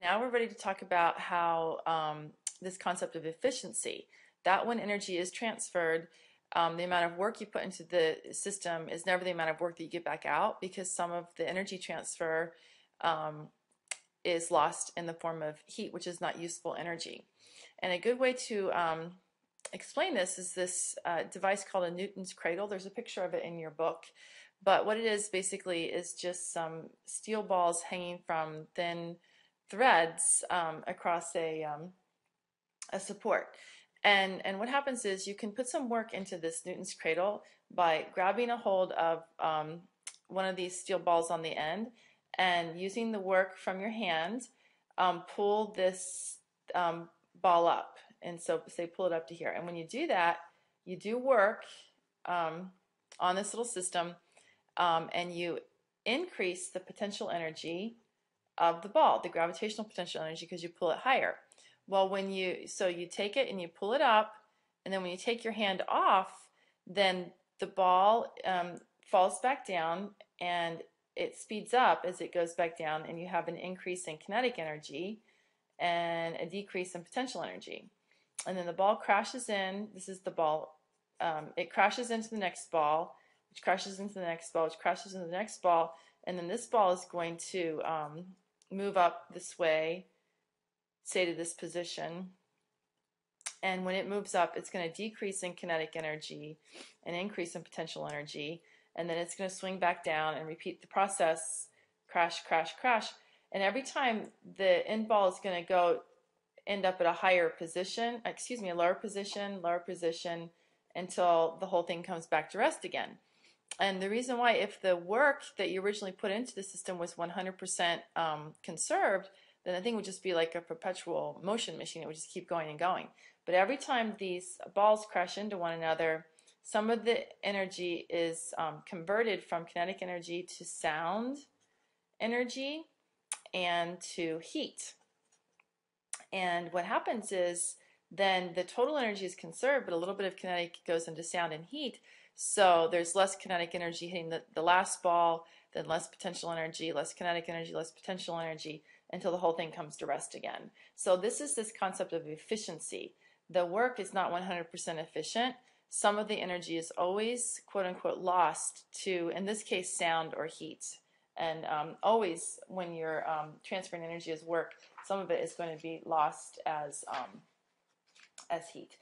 Now we're ready to talk about how this concept of efficiency, that when energy is transferred, the amount of work you put into the system is never the amount of work that you get back out because some of the energy transfer um, is lost in the form of heat, which is not useful energy. And a good way to explain this is this device called a Newton's cradle. There's a picture of it in your book. But what it is basically is just some steel balls hanging from thin threads across a support. And what happens is you can put some work into this Newton's cradle by grabbing a hold of one of these steel balls on the end and using the work from your hand, pull this ball up. And so say pull it up to here. And when you do that, you do work on this little system and you increase the potential energy of the ball, the gravitational potential energy, because you pull it higher. Well, you take it and you pull it up, and then when you take your hand off, then the ball falls back down and it speeds up as it goes back down, and you have an increase in kinetic energy and a decrease in potential energy. And then the ball crashes in. This is the ball. It crashes into the next ball, which crashes into the next ball, which crashes into the next ball, and then this ball is going to move up this way, say to this position, and when it moves up, it's going to decrease in kinetic energy and increase in potential energy, and then it's going to swing back down and repeat the process, crash, crash, crash, and every time the end ball is going to end up at a higher position, a lower position, until the whole thing comes back to rest again. And the reason why, if the work that you originally put into the system was 100% conserved, then the thing would just be like a perpetual motion machine. It would just keep going and going. But every time these balls crash into one another, some of the energy is converted from kinetic energy to sound energy and to heat. And what happens is then the total energy is conserved, but a little bit of kinetic goes into sound and heat. So there's less kinetic energy hitting the last ball, then less potential energy, less kinetic energy, less potential energy, until the whole thing comes to rest again. So this is this concept of efficiency. The work is not 100% efficient. Some of the energy is always, quote unquote, lost to, in this case, sound or heat. And always when you're transferring energy as work, some of it is going to be lost as heat.